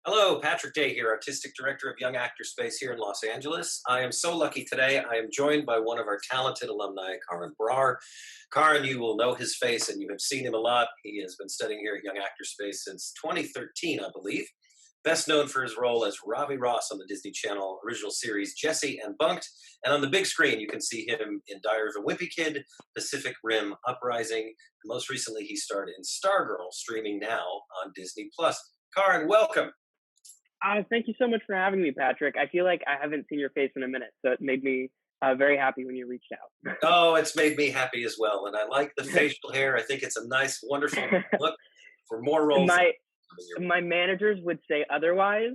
Hello, Patrick Day here, Artistic Director of Young Actor Space here in Los Angeles. I am so lucky today. I am joined by one of our talented alumni, Karan Brar. Karan, you will know his face and you have seen him a lot. He has been studying here at Young Actor Space since 2013, I believe. Best known for his role as Ravi Ross on the Disney Channel original series Jessie and Bunk'd. And on the big screen, you can see him in Diary of a Wimpy Kid, Pacific Rim Uprising. And most recently, he starred in Stargirl, streaming now on Disney Plus. Karan, welcome. Thank you so much for having me, Patrick. I feel like I haven't seen your face in a minute, so it made me very happy when you reached out. Oh, it's made me happy as well. And I like the facial hair. I think it's a nice, wonderful look for more roles. my my managers would say otherwise,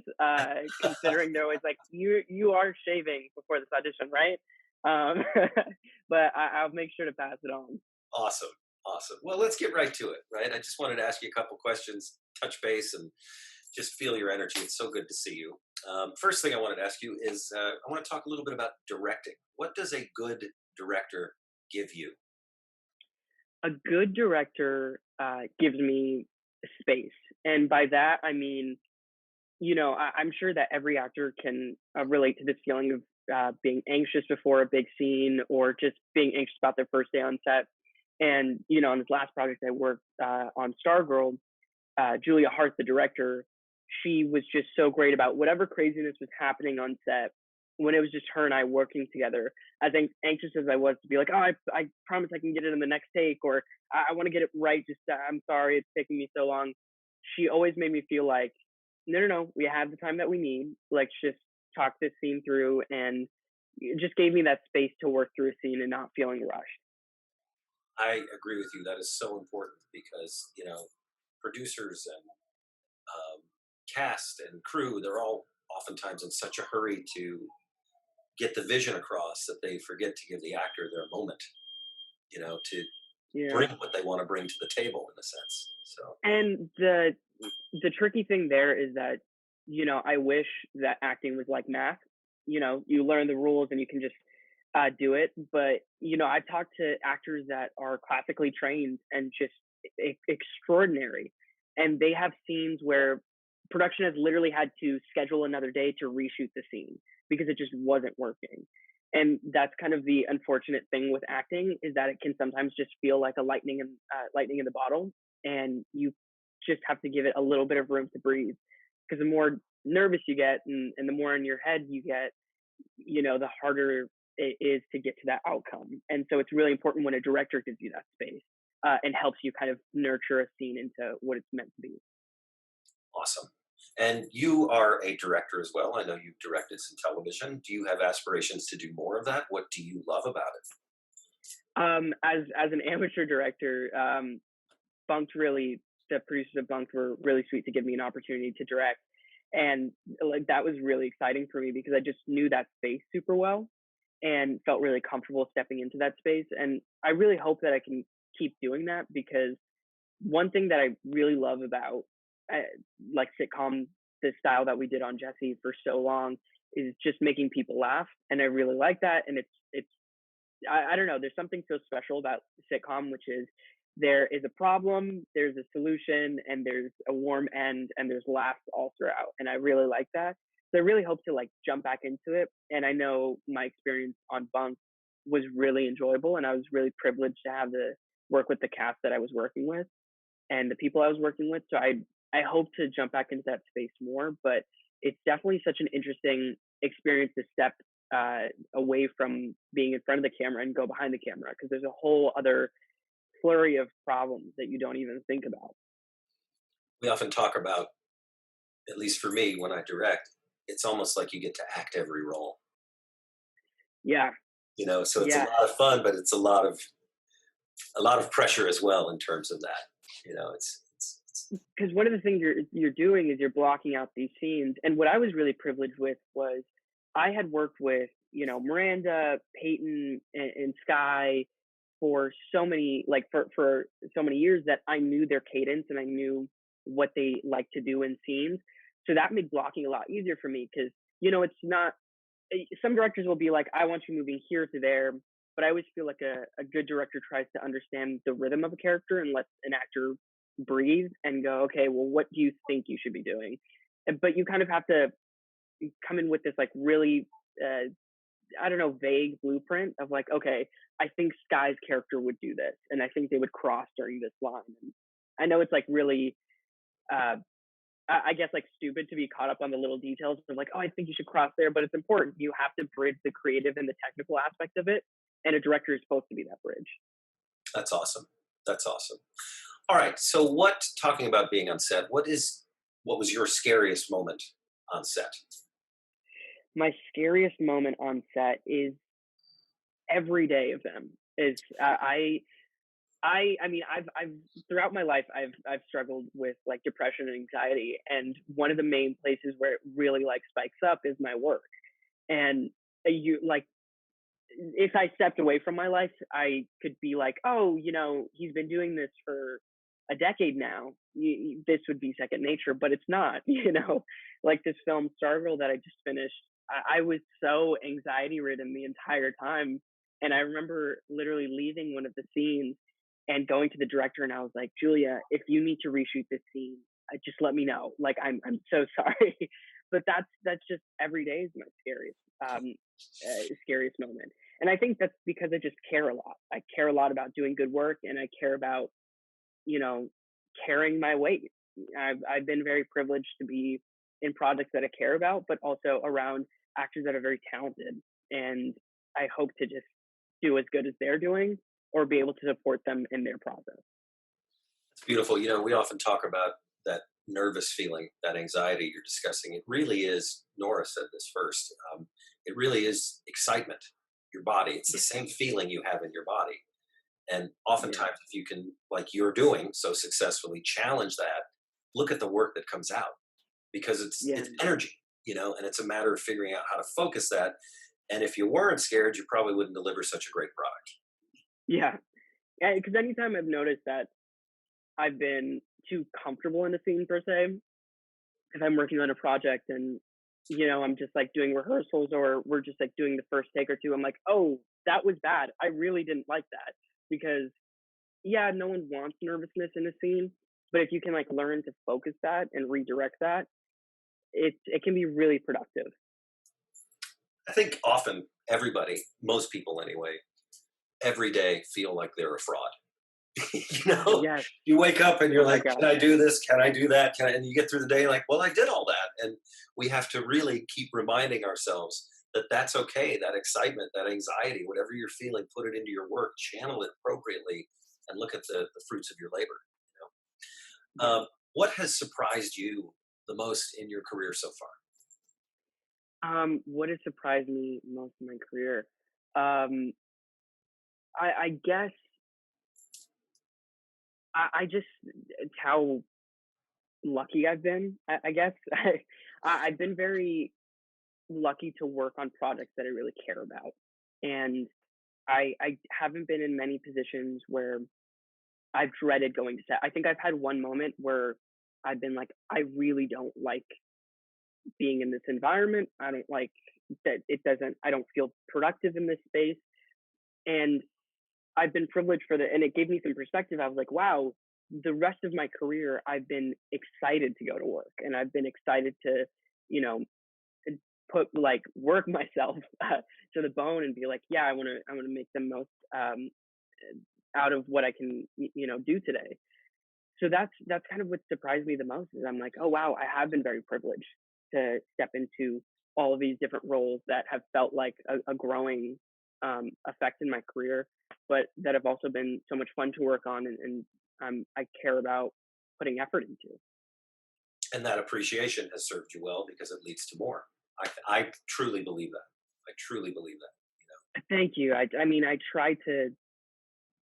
considering they're always like, "You are shaving before this audition, right?" Um, but I'll make sure to pass it on. Awesome. Awesome. Well, let's get right to it, right? I just wanted to ask you a couple questions, touch base, and just feel your energy. It's so good to see you. First thing I wanted to ask you is I want to talk a little bit about directing. What does a good director give you? A good director gives me space, and by that I mean, I'm sure that every actor can relate to this feeling of being anxious before a big scene or just being anxious about their first day on set. And on this last project I worked on, Stargirl, Julia Hart, the director, she was just so great about whatever craziness was happening on set. When it was just her and I working together, I think anxious as I was to be like, oh, I promise I can get it in the next take, or I want to get it right. Just I'm sorry it's taking me so long. She always made me feel like, no, we have the time that we need. Let's just talk this scene through, and it just gave me that space to work through a scene and not feeling rushed. I agree with you. That is so important because, producers and cast and crew, they're all oftentimes in such a hurry to get the vision across that they forget to give the actor their moment, to Yeah. bring what they want to bring to the table in a sense. So, And the tricky thing there is that, I wish that acting was like math. You learn the rules and you can just do it. But, I've talked to actors that are classically trained and just extraordinary. And they have scenes where production has literally had to schedule another day to reshoot the scene because it just wasn't working. And that's kind of the unfortunate thing with acting, is that it can sometimes just feel like a lightning in the bottle, and you just have to give it a little bit of room to breathe. Because the more nervous you get, and the more in your head you get, the harder it is to get to that outcome. And so it's really important when a director gives you that space and helps you kind of nurture a scene into what it's meant to be. awesome. And you are a director as well. I know you've directed some television. Do you have aspirations to do more of that? What do you love about it? As an amateur director, Bunk'd really the producers of Bunk'd were really sweet to give me an opportunity to direct, and like that was really exciting for me because I just knew that space super well and felt really comfortable stepping into that space. And I really hope that I can keep doing that, because one thing that I really love about uh, like sitcom, the style that we did on Jesse for so long, is just making people laugh, and I really like that. And it's I don't know. There's something so special about sitcom, which is there is a problem, there's a solution, and there's a warm end, and there's laughs all throughout. And I really like that. So I really hope to like jump back into it. And I know my experience on Bunk was really enjoyable, and I was really privileged to have the work with the cast that I was working with and the people I was working with. So I hope to jump back into that space more. But it's definitely such an interesting experience to step away from being in front of the camera and go behind the camera, because there's a whole other flurry of problems that you don't even think about. We often talk about, at least for me, when I direct, it's almost like you get to act every role. Yeah, So it's a yeah. lot of fun, but it's a lot of pressure as well in terms of that. It's Because one of the things you're doing is you're blocking out these scenes. And what I was really privileged with was I had worked with Miranda, Peyton, and Sky for so many for so many years that I knew their cadence and I knew what they like to do in scenes. So that made blocking a lot easier for me, because it's not, some directors will be like, I want you moving here to there, but I always feel like a good director tries to understand the rhythm of a character and lets an actor breathe and go, okay, well, what do you think you should be doing? but you kind of have to come in with this like really I don't know, vague blueprint of like, okay, I think Sky's character would do this, and I think they would cross during this line. And I know it's like really, uh, I guess like stupid to be caught up on the little details of like, oh, I think you should cross there, but it's important. You have to bridge the creative and the technical aspect of it, and a director is supposed to be that bridge. That's awesome. That's awesome. All right. So, talking about being on set, what was your scariest moment on set? My scariest moment on set is every day of them. Is I mean, I've throughout my life, I've struggled with like depression and anxiety, and one of the main places where it really like spikes up is my work. And you like, if I stepped away from my life, I could be like, oh, he's been doing this for a decade now. This would be second nature, but it's not. Like this film Stargirl that I just finished. I was so anxiety ridden the entire time, and I remember literally leaving one of the scenes and going to the director, and I was like, Julia, if you need to reshoot this scene, just let me know. Like, I'm so sorry, but that's just every day is my scariest moment. And I think that's because I just care a lot. I care a lot about doing good work, and I care about, you know, carrying my weight. I've been very privileged to be in projects that I care about, but also around actors that are very talented. And I hope to just do as good as they're doing or be able to support them in their process. It's beautiful. We often talk about that nervous feeling, that anxiety you're discussing. It really is, Nora said this first, it really is excitement, your body. It's the same feeling you have in your body. And Yeah. oftentimes, if you can, like you're doing so successfully, challenge that, look at the work that comes out because Yeah. it's energy, and it's a matter of figuring out how to focus that. And if you weren't scared, you probably wouldn't deliver such a great product. Yeah. Yeah. Because anytime I've noticed that I've been too comfortable in a scene per se, if I'm working on a project and I'm just like doing rehearsals or we're just like doing the first take or two, I'm like, oh, that was bad. I really didn't like that because yeah, no one wants nervousness in a scene, but if you can like learn to focus that and redirect that, it can be really productive. I think often everybody, most people anyway, every day feel like they're a fraud. you know, Yes. you wake up and Oh you're my like, God. can I do this? Can I do that? And you get through the day like, well, I did all that. And we have to really keep reminding ourselves that that's okay. That excitement, that anxiety, whatever you're feeling, put it into your work, channel it appropriately, and look at the fruits of your labor. Yeah. What has surprised you the most in your career so far? What has surprised me most in my career? Um, I guess I just it's how lucky I've been. I guess I've been very lucky to work on projects that I really care about, and I haven't been in many positions where I've dreaded going to set. I think I've had one moment where I've been like, I really don't like being in this environment. I don't like that it doesn't. I don't feel productive in this space, and I've been privileged for that, and it gave me some perspective. I was like, wow, the rest of my career, I've been excited to go to work, and I've been excited to, you know, put like work myself to the bone and be like, yeah, I want to make the most out of what I can, do today. So that's kind of what surprised me the most is I'm like, oh wow, I have been very privileged to step into all of these different roles that have felt like a growing effect in my career, but that have also been so much fun to work on and I care about putting effort into. And that appreciation has served you well because it leads to more. I truly believe that. I truly believe that. Thank you. I mean, I try to.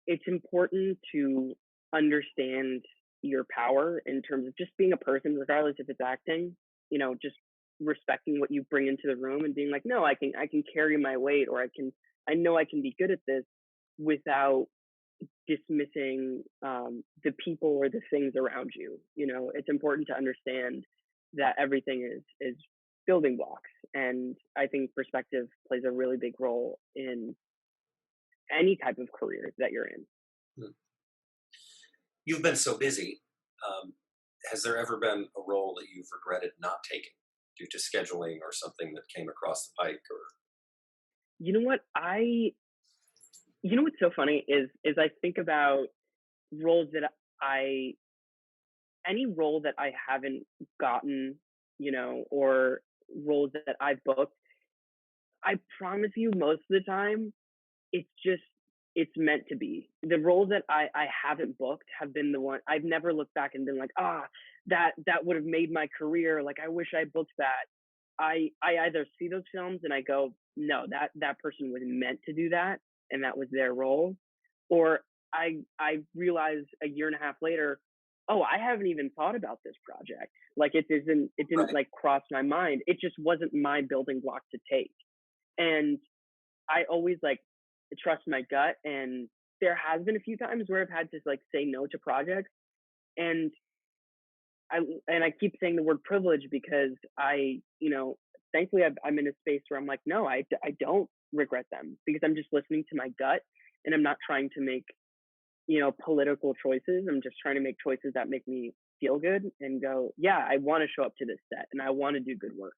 It's important to understand your power in terms of just being a person, regardless if it's acting. Just respecting what you bring into the room and being like, no, I can carry my weight, or I know I can be good at this without dismissing the people or the things around you. It's important to understand that everything is building blocks, and I think perspective plays a really big role in any type of career that you're in. Hmm. You've been so busy. Um, has there ever been a role that you've regretted not taking due to scheduling or something that came across the pike? Or You know what? You know what's so funny is I think about roles that I any role that I haven't gotten, or roles that I've booked, I promise you most of the time it's just it's meant to be. The roles that I haven't booked have been the one I've never looked back and been like, that would have made my career. Like I wish I booked that. I either see those films and I go, no, that person was meant to do that and that was their role, or I realize a year and a half later, oh, I haven't even thought about this project. Like it didn't right, like cross my mind. It just wasn't my building block to take. And I always like trust my gut. And there has been a few times where I've had to like say no to projects. And I keep saying the word privilege because thankfully I'm in a space where I'm like, no, I don't regret them because I'm just listening to my gut and I'm not trying to make, political choices. I'm just trying to make choices that make me feel good and go, yeah, I want to show up to this set and I want to do good work.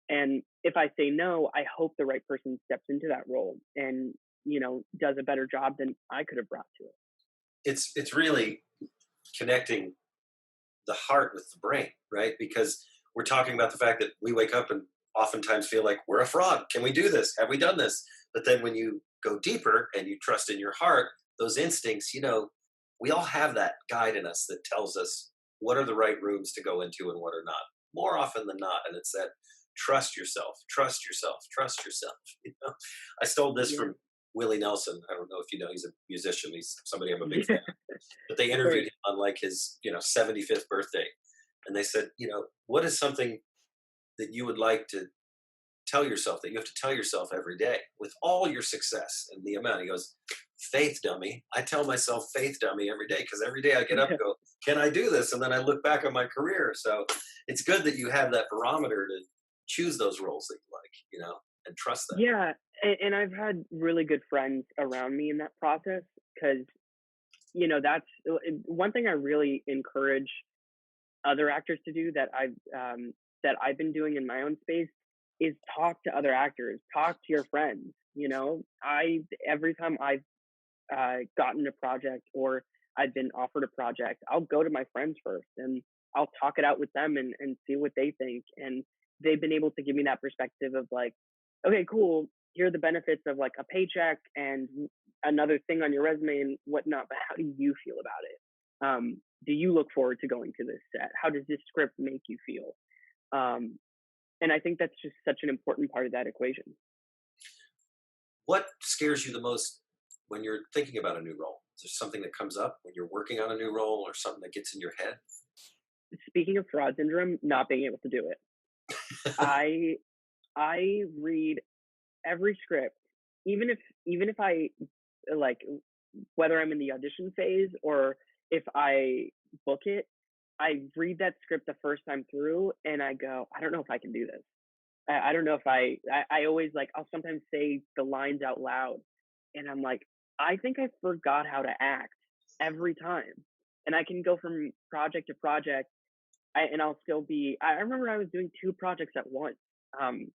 And if I say no, I hope the right person steps into that role and, does a better job than I could have brought to it. it's really connecting the heart with the brain, right? Because we're talking about the fact that we wake up and oftentimes feel like we're a fraud. Can we do this? Have we done this? But then when you go deeper and you trust in your heart, those instincts, we all have that guide in us that tells us what are the right rooms to go into and what are not. More often than not, and it's that trust yourself, trust yourself, trust yourself. You know, I stole this Yeah. from Willie Nelson. I don't know if you know, he's a musician. He's somebody I'm a big fan Yeah. of. But they Of course. interviewed him on like his 75th birthday, and they said, what is something that you would like to tell yourself that you have to tell yourself every day with all your success and the amount? He goes, faith dummy. I tell myself faith dummy every day because every day I get up and go, can I do this? And then I look back on my career. So it's good that you have that barometer to choose those roles that you like, and trust that. Yeah. And I've had really good friends around me in that process because, that's one thing I really encourage other actors to do that I've been doing in my own space is talk to other actors, talk to your friends. I every time I've gotten a project or I've been offered a project, I'll go to my friends first and I'll talk it out with them and see what they think. And they've been able to give me that perspective of like, okay, cool. Here are the benefits of like a paycheck and another thing on your resume and whatnot. But how do you feel about it? Do you look forward to going to this set? How does this script make you feel? And I think that's just such an important part of that equation. What scares you the most when you're thinking about a new role? Is there something that comes up when you're working on a new role or something that gets in your head? Speaking of fraud syndrome, not being able to do it. I I read every script, even if I like whether I'm in the audition phase or if I book it, I read that script the first time through and I go, I don't know if I can do this. I don't know if I always like I'll sometimes say the lines out loud and I'm like, I think I forgot how to act every time. And I can go from project to project and I'll still be. I remember I was doing two projects at once, um,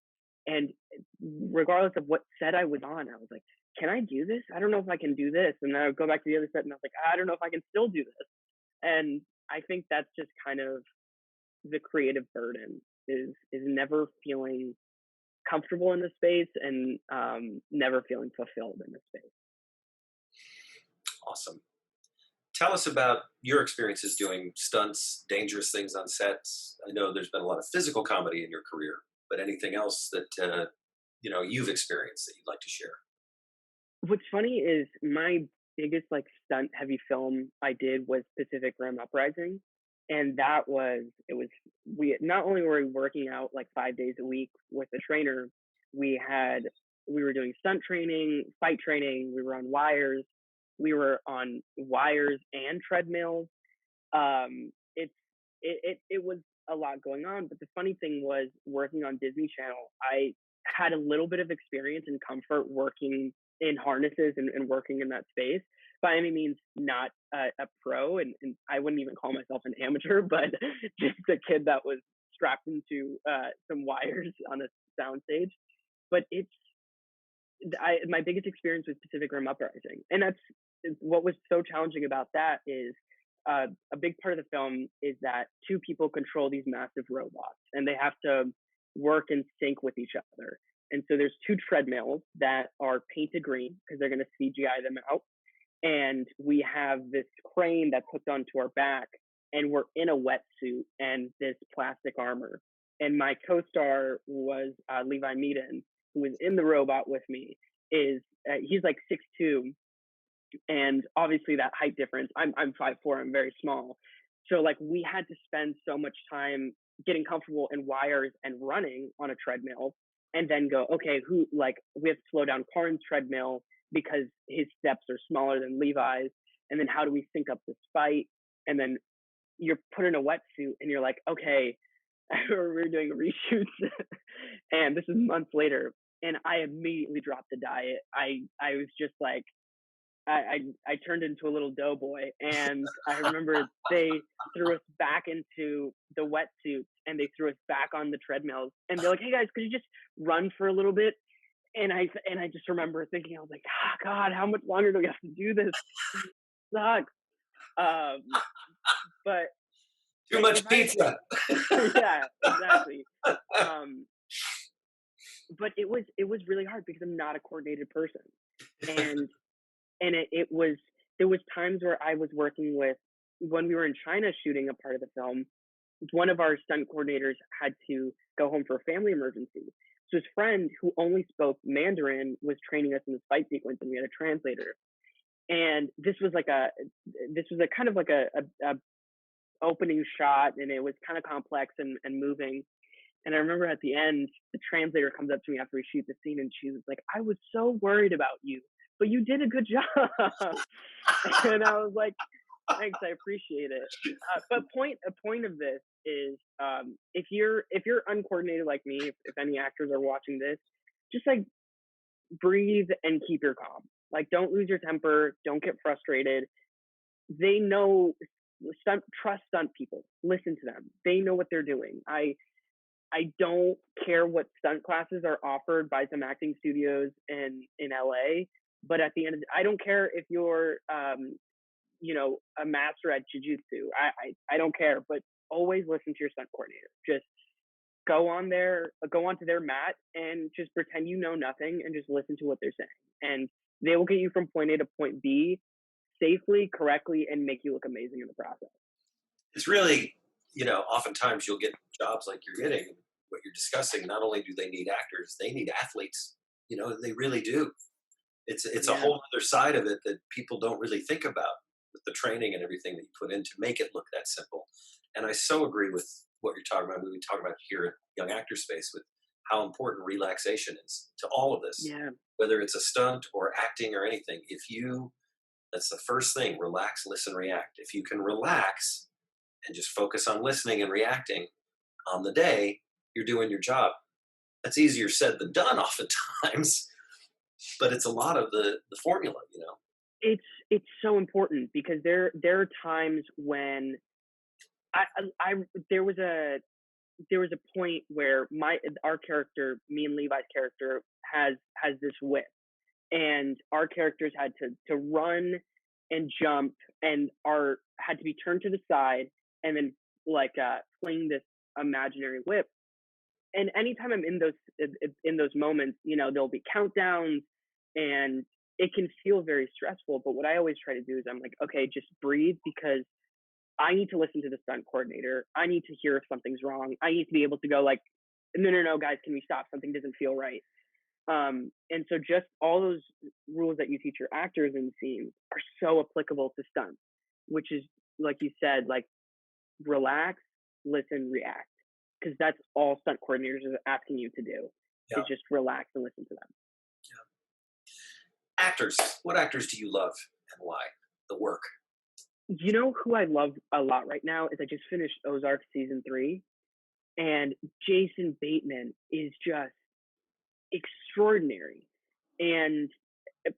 and regardless of what set I was on, I was like, "Can I do this? I don't know if I can do this." And then I would go back to the other set, and I was like, "I don't know if I can still do this." And I think that's just kind of the creative burden is never feeling comfortable in the space and never feeling fulfilled in the space. Awesome. Tell us about your experiences doing stunts, dangerous things on sets. I know there's been a lot of physical comedy in your career, but anything else that you've experienced that you'd like to share? What's funny is my biggest like stunt heavy film I did was Pacific Rim Uprising. And that was it was we not only were we working out like 5 days a week with a trainer, we had we were doing stunt training, fight training, we were on wires, and treadmills. It was a lot going on, but the funny thing was working on Disney Channel, I had a little bit of experience and comfort working in harnesses and working in that space. by any means not a pro, and I wouldn't even call myself an amateur, but just a kid that was strapped into some wires on a soundstage. But my biggest experience was Pacific Rim Uprising, and that's what was so challenging about that is a big part of the film is that two people control these massive robots, and they have to work in sync with each other. And so there's two treadmills that are painted green because they're going to CGI them out, and we have this crane that's hooked onto our back, and we're in a wetsuit and this plastic armor. And my co-star was Levi Meaden, who was in the robot with me. He's like 6'2", and obviously that height difference. I'm 5'4", I'm very small. So like we had to spend so much time getting comfortable in wires and running on a treadmill, and then go, okay, we have to slow down Karan's treadmill because his steps are smaller than Levi's, and then how do we sync up this fight? And then you're put in a wetsuit and you're like, okay, we're doing reshoots, and this is months later, and I immediately dropped the diet. I was just like, I turned into a little doughboy, and I remember they threw us back into the wetsuits, and they threw us back on the treadmills, and they're like, hey guys, could you just run for a little bit? And I just remember thinking, I was like, oh God, how much longer do we have to do this? It sucks. But too much pizza. Yeah, exactly. But it was really hard because I'm not a coordinated person, and it was, there was times where I was working with, when we were in China shooting a part of the film, one of our stunt coordinators had to go home for a family emergency. So his friend, who only spoke Mandarin, was training us in this fight sequence, and we had a translator. And this was a kind of like a opening shot, and it was kind of complex and moving. And I remember at the end, the translator comes up to me after we shoot the scene, and she was like, I was so worried about you, but you did a good job. And I was like, thanks, I appreciate it. But a point of this is, if you're uncoordinated like me, if any actors are watching this, just like breathe and keep your calm. Like, don't lose your temper, don't get frustrated. They know, trust stunt people, listen to them. They know what they're doing. I don't care what stunt classes are offered by some acting studios in LA, but at the end of I don't care if you're a master at jiu-jitsu. I don't care, but always listen to your stunt coordinator. Just go onto their mat and just pretend you know nothing and just listen to what they're saying. And they will get you from point A to point B safely, correctly, and make you look amazing in the process. It's really, oftentimes you'll get jobs like you're getting, what you're discussing. Not only do they need actors, they need athletes. They really do. It's a whole other side of it that people don't really think about, with the training and everything that you put in to make it look that simple. And I so agree with what you're talking about. We talk about here at Young Actor Space with how important relaxation is to all of this. Yeah. Whether it's a stunt or acting or anything, that's the first thing: relax, listen, react. If you can relax and just focus on listening and reacting on the day, you're doing your job. That's easier said than done oftentimes, but it's a lot of the formula. It's so important because there are times when there was a point where our character, me and Levi's character, has this whip, and our characters had to run and jump and had to be turned to the side and then fling this imaginary whip. And anytime I'm in those moments, there'll be countdowns, and it can feel very stressful. But what I always try to do is I'm like, okay, just breathe, because I need to listen to the stunt coordinator. I need to hear if something's wrong. I need to be able to go like, no, guys, can we stop? Something doesn't feel right. And so just all those rules that you teach your actors in scenes are so applicable to stunts, which is, like you said, like, relax, listen, react. Because that's all stunt coordinators are asking you to do, is just relax and listen to them. Yeah. Actors. What actors do you love and why? The work. You know who I love a lot right now is I just finished Ozark season 3, and Jason Bateman is just extraordinary. And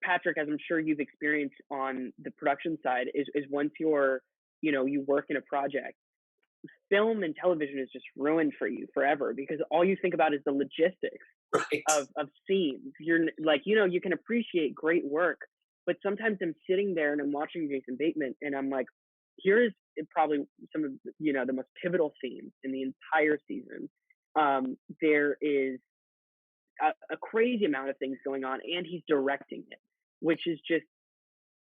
Patrick, as I'm sure you've experienced on the production side, is once you're, you work in a project, film and television is just ruined for you forever because all you think about is the logistics Right. of scenes. You're like, you can appreciate great work, but sometimes I'm sitting there and I'm watching Jason Bateman and I'm like, here's probably some of the most pivotal scenes in the entire season. There is a crazy amount of things going on, and he's directing it, which is just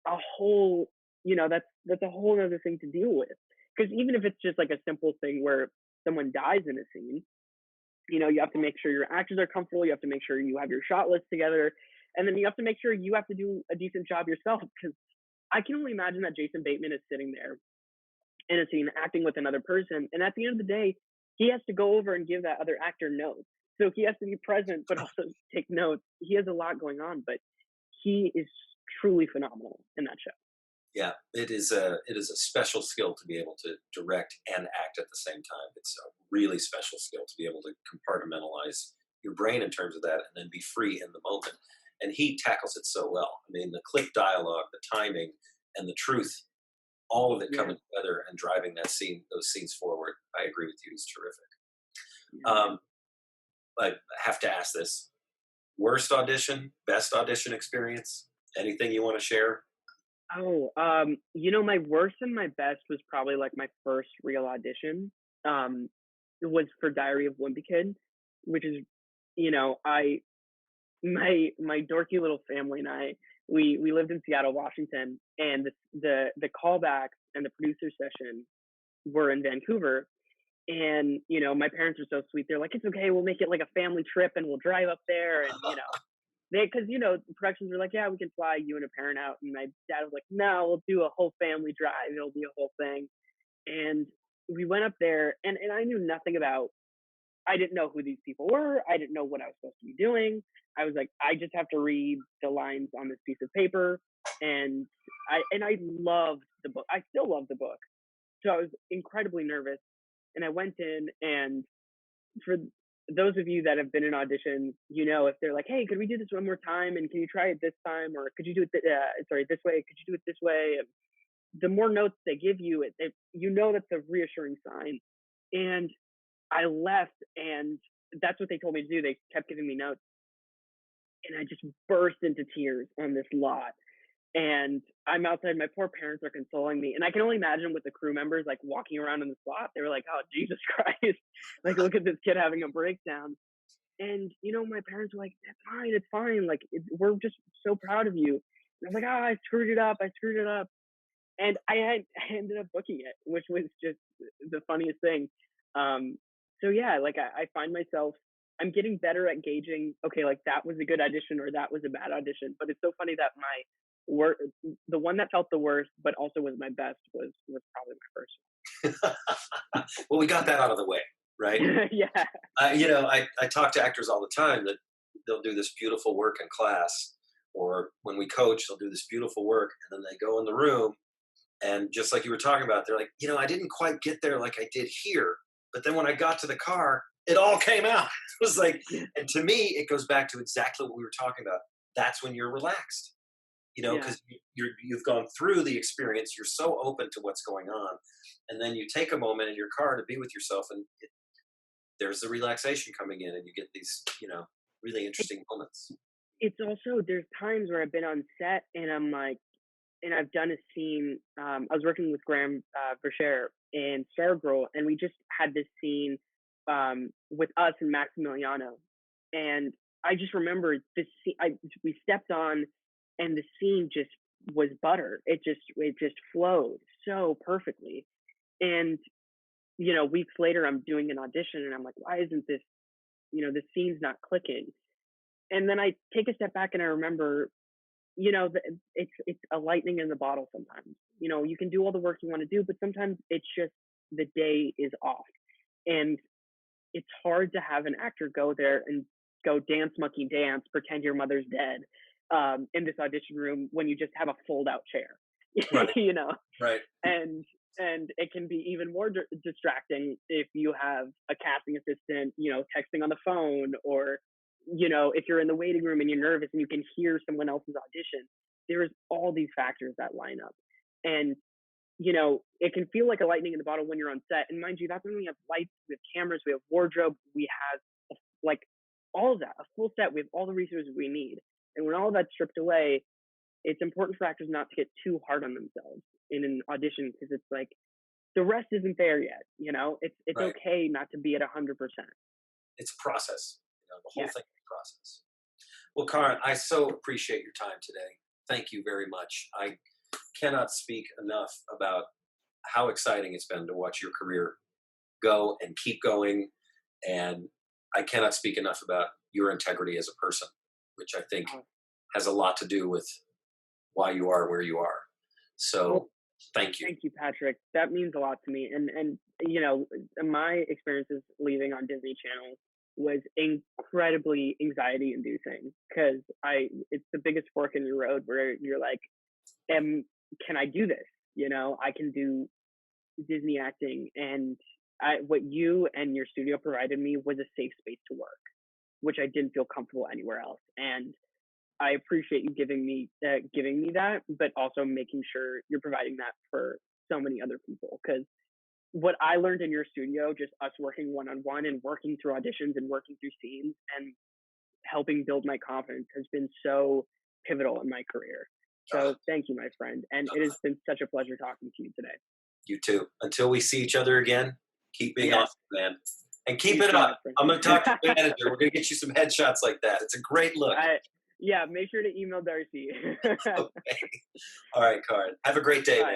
a whole, that's a whole other thing to deal with. Because even if it's just like a simple thing where someone dies in a scene, you have to make sure your actors are comfortable. You have to make sure you have your shot list together. And then you have to make sure you have to do a decent job yourself. Because I can only imagine that Jason Bateman is sitting there in a scene acting with another person. And at the end of the day, he has to go over and give that other actor notes. So he has to be present, but also take notes. He has a lot going on, but he is truly phenomenal in that show. Yeah, it is a special skill to be able to direct and act at the same time. It's a really special skill to be able to compartmentalize your brain in terms of that and then be free in the moment. And he tackles it so well. I mean, the clip dialogue, the timing, and the truth, all of it coming together and driving those scenes forward. I agree with you. He's terrific. I have to ask this: worst audition, best audition experience? Anything you want to share? Oh, my worst and my best was probably like my first real audition. It was for Diary of Wimpy Kid, which is, I my dorky little family and I, we lived in Seattle, Washington, and the callbacks and the producer session were in Vancouver. And my parents are so sweet. They're like, it's okay, we'll make it like a family trip, and we'll drive up there, and because productions were like, yeah, we can fly you and a parent out, and my dad was like, no, we'll do a whole family drive. It'll be a whole thing. And we went up there, and I knew nothing about. I didn't know who these people were. I didn't know what I was supposed to be doing. I was like, I just have to read the lines on this piece of paper, and I loved the book. I still love the book, so I was incredibly nervous. And I went in, and for those of you that have been in auditions, if they're like, hey, could we do this one more time? And can you try it this time? Or could you do it, this way? Could you do it this way? And the more notes they give you, that's a reassuring sign. And I left, and that's what they told me to do. They kept giving me notes. And I just burst into tears on this lot. And I'm outside. My poor parents are consoling me. And I can only imagine with the crew members, like, walking around in the slot. They were like, oh, Jesus Christ. Like, look at this kid having a breakdown. And, my parents were like, it's fine. Like, we're just so proud of you. And I was like, I screwed it up. And I ended up booking it, which was just the funniest thing. So yeah, like I find myself, I'm getting better at gauging, okay, like that was a good audition or that was a bad audition. But it's so funny that the one that felt the worst, but also was my best was probably my first. Well, we got that out of the way, right? Yeah. I talk to actors all the time that they'll do this beautiful work in class, or when we coach, they'll do this beautiful work, and then they go in the room, and just like you were talking about, they're like, I didn't quite get there like I did here, but then when I got to the car, it all came out. It was like, and to me, it goes back to exactly what we were talking about. That's when you're relaxed. Because you've gone through the experience, you're so open to what's going on, and then you take a moment in your car to be with yourself, and there's the relaxation coming in, and you get these, really interesting moments. It's also, there's times where I've been on set, and I'm like, and I've done a scene. I was working with Karan Brar in Stargirl, and we just had this scene with us and Maximiliano, and I just remember this scene. We stepped on. And the scene just was butter. It just flowed so perfectly. And, weeks later, I'm doing an audition, and I'm like, why isn't this, the scene's not clicking? And then I take a step back, and I remember, it's a lightning in the bottle sometimes. You can do all the work you want to do, but sometimes it's just the day is off. And it's hard to have an actor go there and go dance, monkey dance, pretend your mother's dead. In this audition room when you just have a fold out chair, right. Right. And it can be even more distracting if you have a casting assistant, texting on the phone, or, if you're in the waiting room and you're nervous and you can hear someone else's audition, there's all these factors that line up. And, it can feel like a lightning in the bottle when you're on set. And mind you, that's when we have lights, we have cameras, we have wardrobe, we have like all of that, a full set, we have all the resources we need. And when all of that's stripped away, it's important for actors not to get too hard on themselves in an audition, because it's like the rest isn't there yet. It's Right. okay not to be at 100%. It's a process. The whole Yeah. thing is a process. Well, Karan, I so appreciate your time today. Thank you very much. I cannot speak enough about how exciting it's been to watch your career go and keep going. And I cannot speak enough about your integrity as a person, which I think has a lot to do with why you are where you are. So Well, thank you. thank you, Patrick. That means a lot to me. And my experiences leaving on Disney Channel was incredibly anxiety inducing, because it's the biggest fork in your road where you're like, can I do this? I can do Disney acting, and what you and your studio provided me was a safe space to work, which I didn't feel comfortable anywhere else. And I appreciate you giving me that, but also making sure you're providing that for so many other people. Because what I learned in your studio, just us working one-on-one and working through auditions and working through scenes and helping build my confidence, has been so pivotal in my career. So thank you, my friend. And it has been such a pleasure talking to you today. You too. Until we see each other again, keep being awesome, man. And keep it up. I'm going to talk to the manager. We're going to get you some headshots like that. It's a great look. Make sure to email Darcy. Okay. All right, Karan. Have a great day, man.